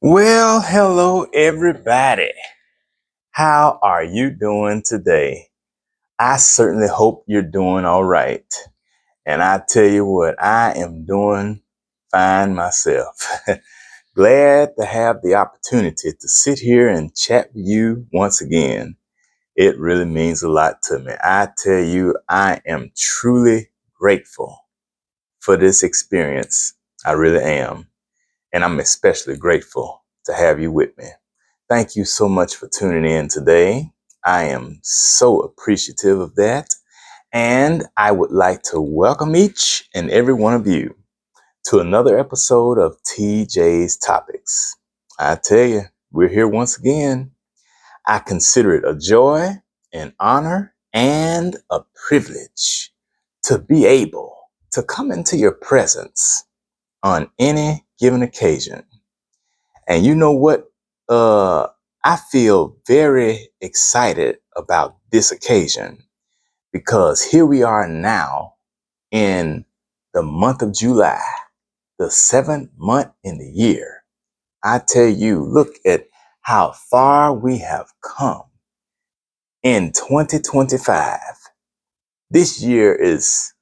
Well, hello everybody. How are you doing today? I certainly hope you're doing all right. And I tell you what, I am doing fine myself. Glad to have the opportunity to sit here and chat with you once again. It really means a lot to me. I tell you, I am truly grateful for this experience. I really am. And I'm especially grateful to have you with me. Thank you so much for tuning in today. I am so appreciative of that. And I would like to welcome each and every one of you to another episode of TJ's Topics. I tell you, we're here once again. I consider it a joy, an honor, and a privilege to be able to come into your presence on any given occasion. And you know what? I feel very excited about this occasion because here we are now in the month of July, the seventh month in the year. I tell you, look at how far we have come in 2025. This year is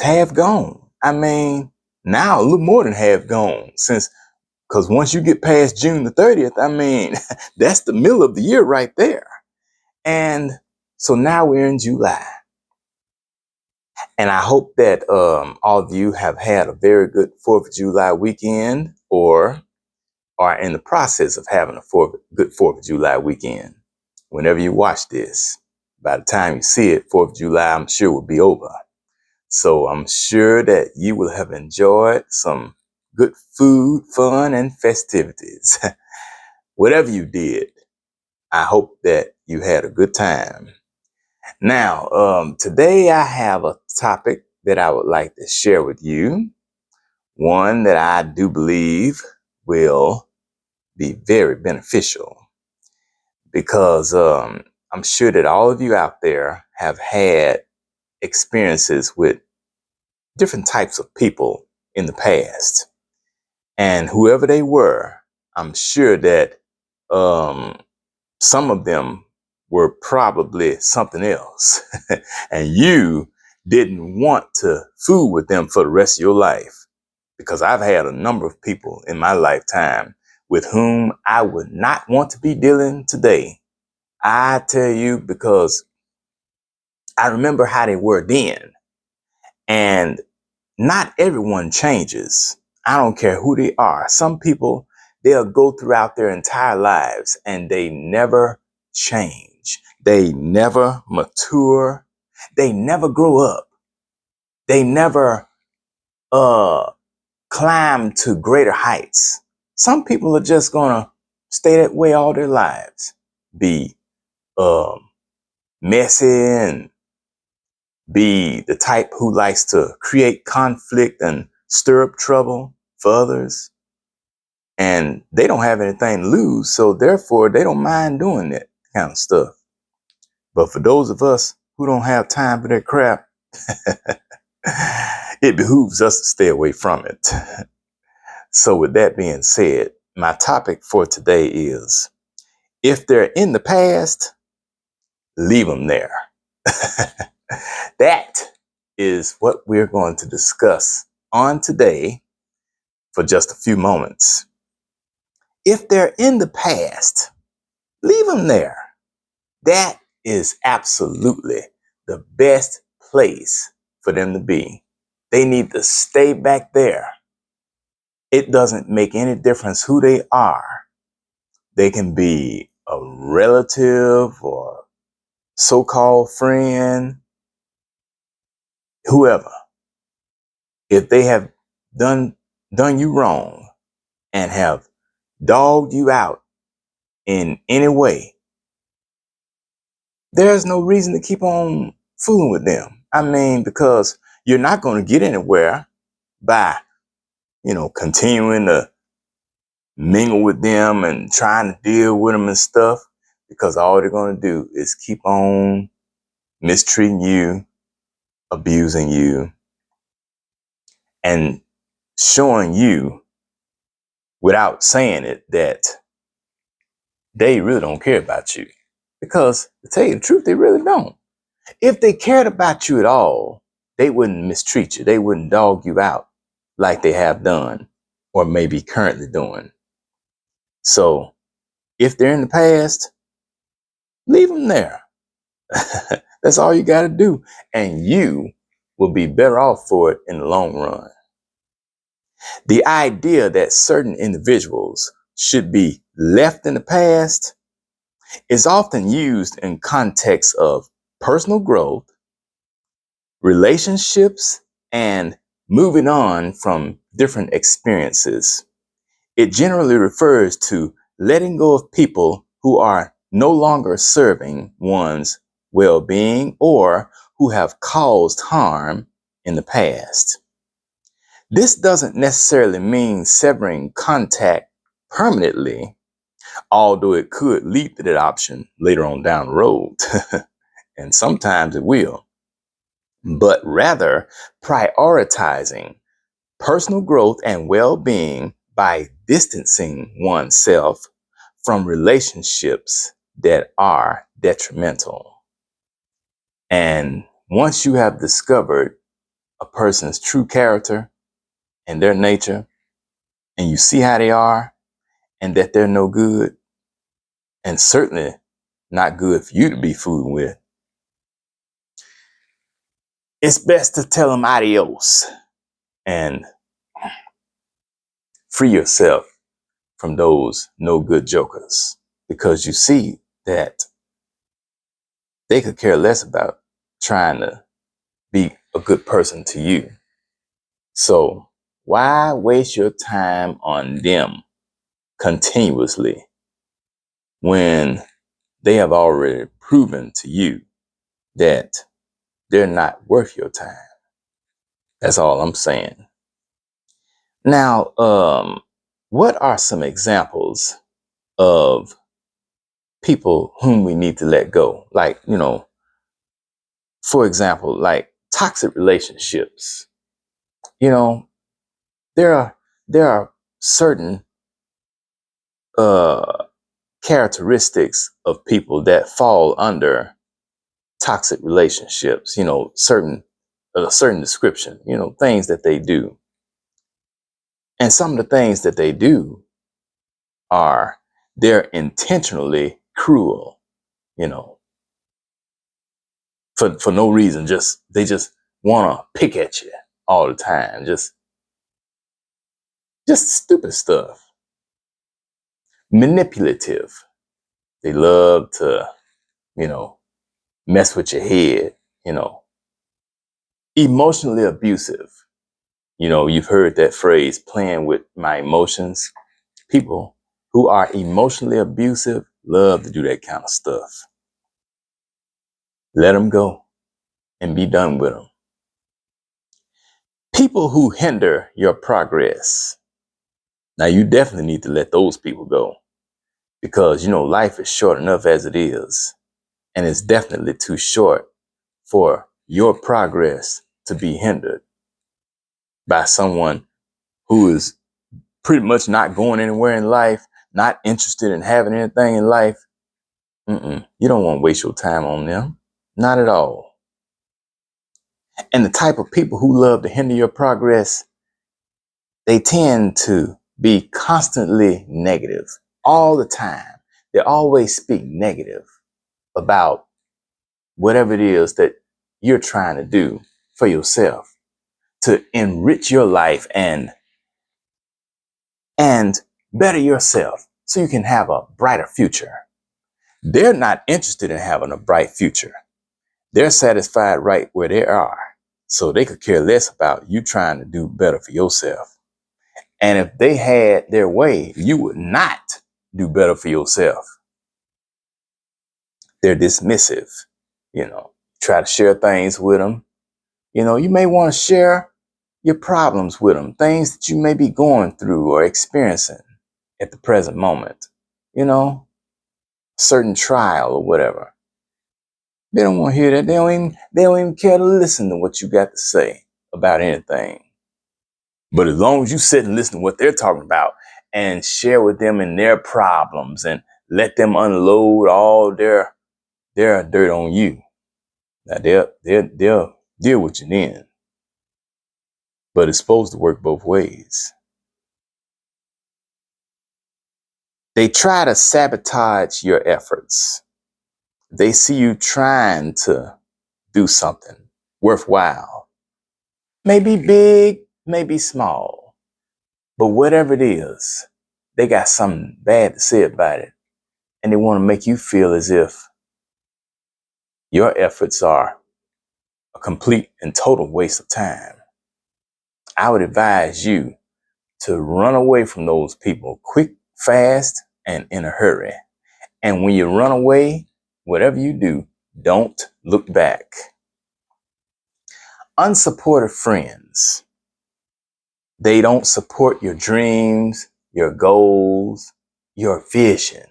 half gone. I mean, now a little more than half gone since. Because once you get past June the 30th, I mean, that's the middle of the year right there. And so now we're in July. And I hope that all of you have had a very good 4th of July weekend or are in the process of having a good 4th of July weekend. Whenever you watch this, by the time you see it, 4th of July, I'm sure will be over. So I'm sure that you will have enjoyed some good food, fun, and festivities. Whatever you did, I hope that you had a good time. Now, today I have a topic that I would like to share with you. One that I do believe will be very beneficial because I'm sure that all of you out there have had experiences with different types of people in the past. And whoever they were, I'm sure that um, some of them were probably something else. And you didn't want to fool with them for the rest of your life. Because I've had a number of people in my lifetime with whom I would not want to be dealing today. I tell you, because I remember how they were then. And not everyone changes. I don't care who they are. Some people, they'll go throughout their entire lives and they never change. They never mature. They never grow up. They never climb to greater heights. Some people are just gonna stay that way all their lives. Be um, messy and be the type who likes to create conflict and stir up trouble for others. And they don't have anything to lose, so therefore they don't mind doing that kind of stuff. But for those of us who don't have time for that crap, it behooves us to stay away from it. So with that being said, my topic for today is, if they're in the past, leave them there. That is what we're going to discuss on today for just a few moments. If they're in the past, leave them there. That is absolutely the best place for them to be. They need to stay back there. It doesn't make any difference who they are. They can be a relative or so-called friend, whoever. If they have done you wrong and have dogged you out in any way, there's no reason to keep on fooling with them. I mean, because you're not going to get anywhere by, continuing to mingle with them and trying to deal with them and stuff, because all they're going to do is keep on mistreating you, abusing you, and showing you without saying it, that they really don't care about you. Because to tell you the truth, they really don't. If they cared about you at all, they wouldn't mistreat you. They wouldn't dog you out like they have done or maybe currently doing. So if they're in the past, leave them there. That's all you got to do. And you will be better off for it in the long run. The idea that certain individuals should be left in the past is often used in context of personal growth, relationships, and moving on from different experiences. It generally refers to letting go of people who are no longer serving one's well-being or who have caused harm in the past. This doesn't necessarily mean severing contact permanently, although it could lead to that option later on down the road. And sometimes it will. But rather prioritizing personal growth and well-being by distancing oneself from relationships that are detrimental. And once you have discovered a person's true character and their nature, and you see how they are and that they're no good, and certainly not good for you to be fooling with, it's best to tell them adios and free yourself from those no good jokers, because you see that they could care less about trying to be a good person to you. So why waste your time on them continuously when they have already proven to you that they're not worth your time? That's all I'm saying. Now, what are some examples of people whom we need to let go? Like, for example, like toxic relationships. There are certain characteristics of people that fall under toxic relationships. Certain a certain description. Things that they do, and some of the things that they do are they're intentionally cruel. You know, for no reason. They just want to pick at you all the time. Just stupid stuff. Manipulative. They love to, mess with your head. Emotionally abusive. You've heard that phrase, playing with my emotions. People who are emotionally abusive love to do that kind of stuff. Let them go and be done with them. People who hinder your progress. Now, you definitely need to let those people go, because, life is short enough as it is. And it's definitely too short for your progress to be hindered by someone who is pretty much not going anywhere in life, not interested in having anything in life. You don't want to waste your time on them. Not at all. And the type of people who love to hinder your progress, they tend to be constantly negative all the time. They always speak negative about whatever it is that you're trying to do for yourself to enrich your life and better yourself so you can have a brighter future. They're not interested in having a bright future. They're satisfied right where they are. So they could care less about you trying to do better for yourself. And if they had their way, you would not do better for yourself. They're dismissive. Try to share things with them. You may want to share your problems with them, things that you may be going through or experiencing at the present moment. Certain trial or whatever. They don't want to hear that. They don't even care to listen to what you got to say about anything. But as long as you sit and listen to what they're talking about and share with them in their problems and let them unload all their dirt on you. Now they'll deal with you then, but it's supposed to work both ways. They try to sabotage your efforts. They see you trying to do something worthwhile. Maybe big, maybe small, but whatever it is, they got something bad to say about it. And they want to make you feel as if your efforts are a complete and total waste of time. I would advise you to run away from those people quick, fast, and in a hurry. And when you run away, whatever you do, don't look back. Unsupportive friends. They don't support your dreams, your goals, your vision,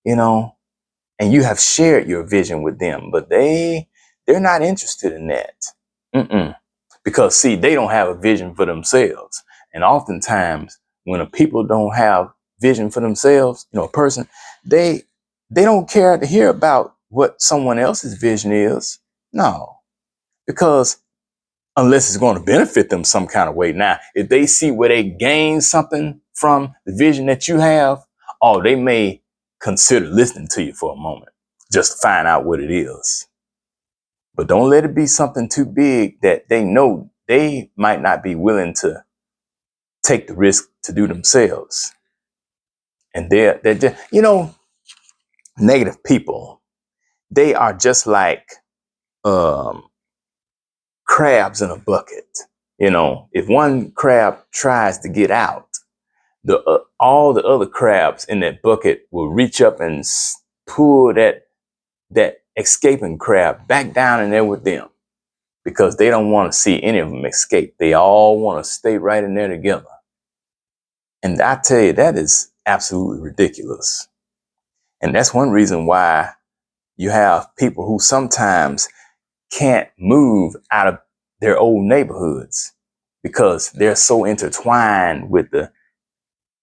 and you have shared your vision with them, but they're not interested in that. Because see, they don't have a vision for themselves. And oftentimes when a people don't have vision for themselves, a person, they don't care to hear about what someone else's vision is. No, because unless it's going to benefit them some kind of way. Now, if they see where they gain something from the vision that you have, they may consider listening to you for a moment just to find out what it is. But don't let it be something too big that they know they might not be willing to take the risk to do themselves. And they're just, negative people, they are just like crabs in a bucket. If one crab tries to get out, all the other crabs in that bucket will reach up and pull that escaping crab back down in there with them, because they don't want to see any of them escape. They all want to stay right in there together. And I tell you, that is absolutely ridiculous. And that's one reason why you have people who sometimes can't move out of their old neighborhoods, because they're so intertwined with the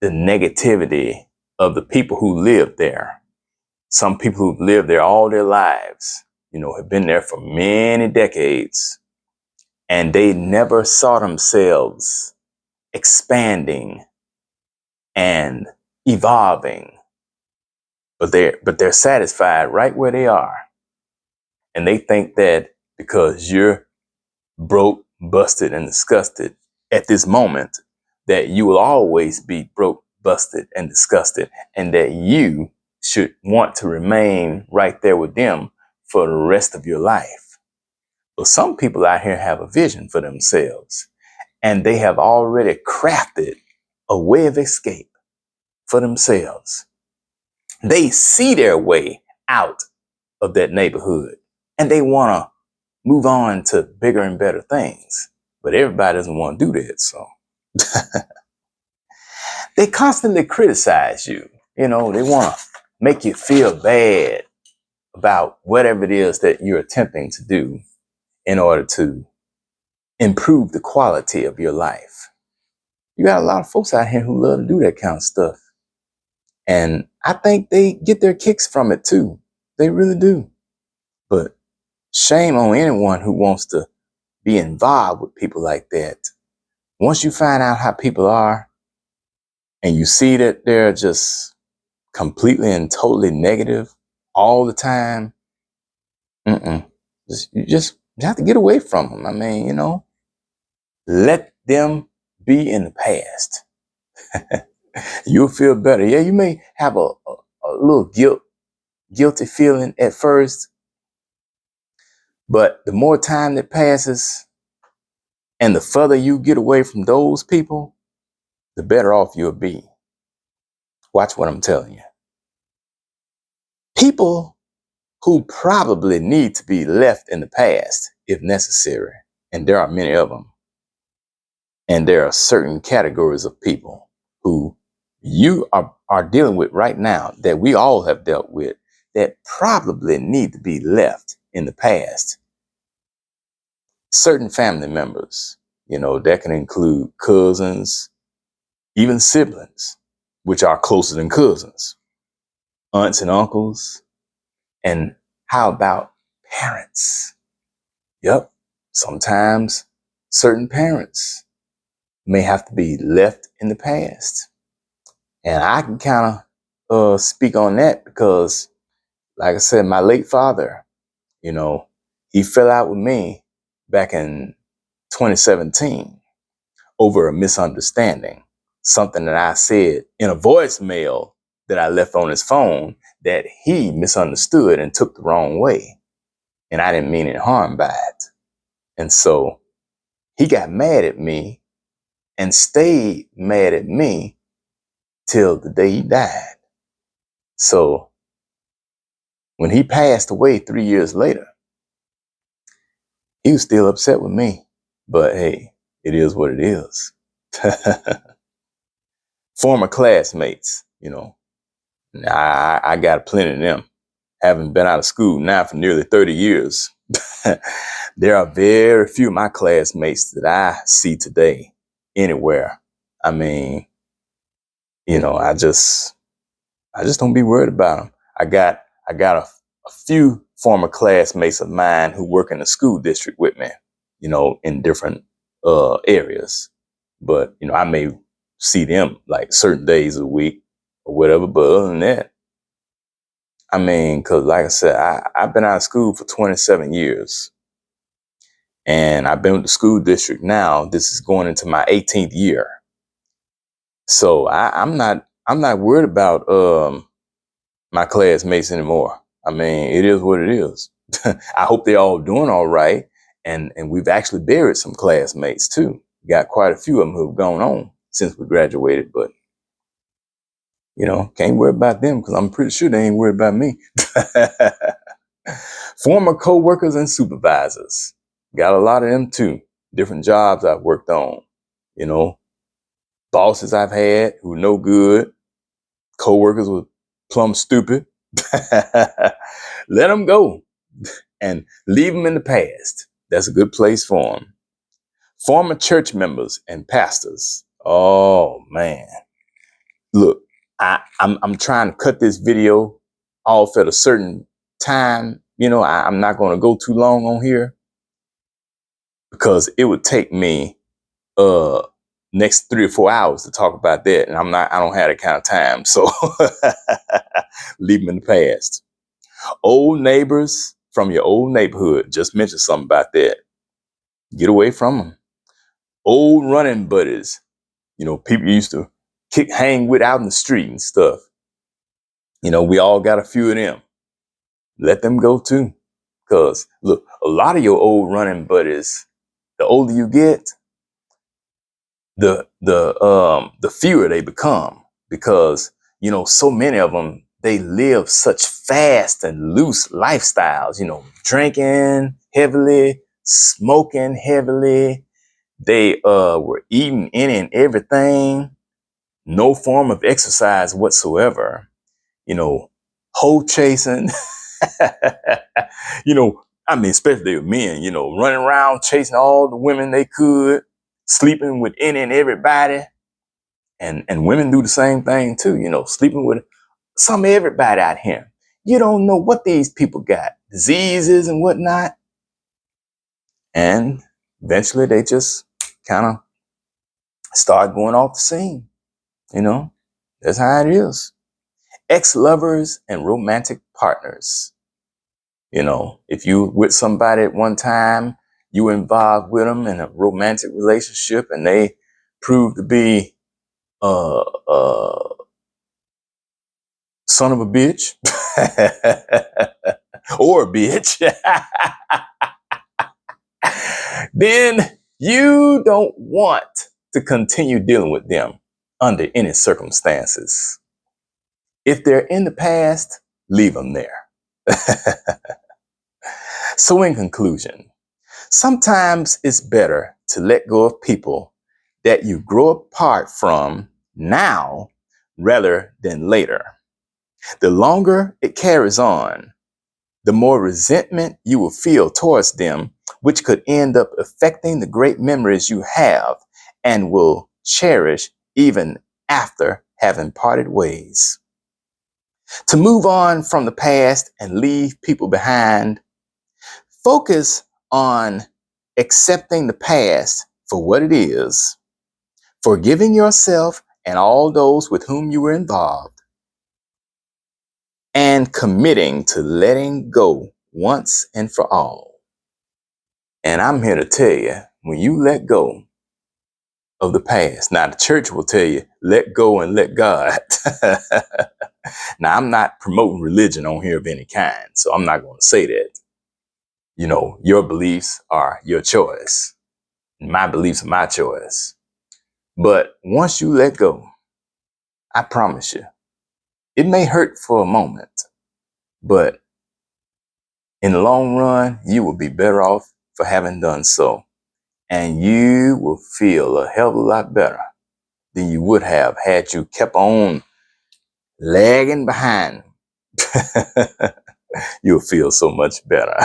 negativity of the people who live there. Some people who've lived there all their lives, have been there for many decades, and they never saw themselves expanding and evolving, but they're satisfied right where they are. And they think that because you're broke, busted, and disgusted at this moment, that you will always be broke, busted, and disgusted, and that you should want to remain right there with them for the rest of your life. But some people out here have a vision for themselves, and they have already crafted a way of escape for themselves. They see their way out of that neighborhood, and they want to move on to bigger and better things. But everybody doesn't want to do that. So they constantly criticize you. They want to make you feel bad about whatever it is that you're attempting to do in order to improve the quality of your life. You got a lot of folks out here who love to do that kind of stuff. And I think they get their kicks from it too. They really do. But shame on anyone who wants to be involved with people like that. Once you find out how people are, and you see that they're just completely and totally negative all the time, you have to get away from them. I mean, let them be in the past. You'll feel better. Yeah, you may have a little guilty feeling at first, but the more time that passes and the further you get away from those people, the better off you'll be. Watch what I'm telling you. People who probably need to be left in the past if necessary, and there are many of them. And there are certain categories of people who you are dealing with right now, that we all have dealt with, that probably need to be left in the past. Certain family members, that can include cousins, even siblings, which are closer than cousins, aunts and uncles. And how about parents? Yep. Sometimes certain parents may have to be left in the past. And I can kind of speak on that because, like I said, my late father, you know, he fell out with me back in 2017 over a misunderstanding, something that I said in a voicemail that I left on his phone that he misunderstood and took the wrong way. And I didn't mean any harm by it. And so he got mad at me and stayed mad at me till the day he died. So when he passed away 3 years later, he was still upset with me. But hey, it is what it is. Former classmates, you know, I got plenty of them. Having been out of school now for nearly 30 years, there are very few of my classmates that I see today anywhere. I mean, you know, I just don't be worried about them. I got a few former classmates of mine who work in the school district with me, you know, in different areas. But, you know, I may see them like certain days a week or whatever. But other than that, I mean, because like I said, I've been out of school for 27 years. And I've been with the school district now. This is going into my 18th year. So I'm not worried about my classmates anymore. I mean, it is what it is. I hope they're all doing all right. And we've actually buried some classmates too. Got quite a few of them who've gone on since we graduated, but you know, can't worry about them because I'm pretty sure they ain't worried about me. Former co-workers and supervisors. Got a lot of them too. Different jobs I've worked on. You know, bosses I've had who no good. Co-workers were plumb stupid. Let them go and leave them in the past. That's a good place for them. Former church members and pastors. Oh man. Look, I'm trying to cut this video off at a certain time. You know, I'm not going to go too long on here because it would take me next 3 or 4 hours to talk about that, and I don't have that kind of time. So leave them in the past. Old neighbors from your old neighborhood. Just mentioned something about that. Get away from them. Old running buddies. You know, people used to hang with out in the street and stuff. You know, we all got a few of them. Let them go too. Because look, a lot of your old running buddies, the older you get, the fewer they become. Because, you know, so many of them, they live such fast and loose lifestyles, you know, drinking heavily, smoking heavily. They were eating any and everything, no form of exercise whatsoever, you know, hoe chasing, you know, I mean, especially with men, you know, running around chasing all the women they could, sleeping with any and everybody. And women do the same thing too, you know, sleeping with some everybody out here. You don't know what these people got, diseases and whatnot. And eventually they just kind of start going off the scene. You know, that's how it is. Ex-lovers and romantic partners. You know, if you with somebody at one time, you involved with them in a romantic relationship and they prove to be son of a bitch or a bitch, then you don't want to continue dealing with them under any circumstances. If they're in the past, leave them there. So in conclusion, sometimes it's better to let go of people that you grow apart from now rather than later. The longer it carries on, the more resentment you will feel towards them, which could end up affecting the great memories you have and will cherish even after having parted ways. To move on from the past and leave people behind, focus on accepting the past for what it is, forgiving yourself and all those with whom you were involved, and committing to letting go once and for all. And I'm here to tell you, when you let go of the past, now the church will tell you, let go and let God. Now, I'm not promoting religion on here of any kind, so I'm not going to say that. You know, your beliefs are your choice. My beliefs are my choice. But once you let go, I promise you, it may hurt for a moment, but in the long run, you will be better off for having done so. And you will feel a hell of a lot better than you would have had you kept on lagging behind. You'll feel so much better.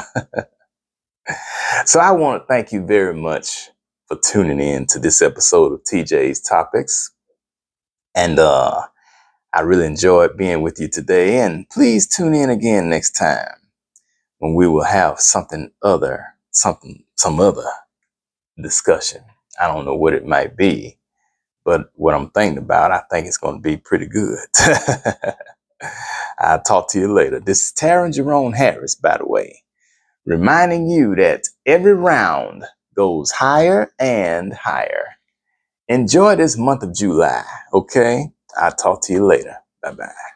So I want to thank you very much for tuning in to this episode of TJ's Topics. And I really enjoyed being with you today. And please tune in again next time when we will have some other discussion. I don't know what it might be, but what I'm thinking about, I think it's going to be pretty good. I'll talk to you later. This is Taryn Jerome Harris, by the way, reminding you that every round goes higher and higher. Enjoy this month of July, okay? I'll talk to you later. Bye-bye.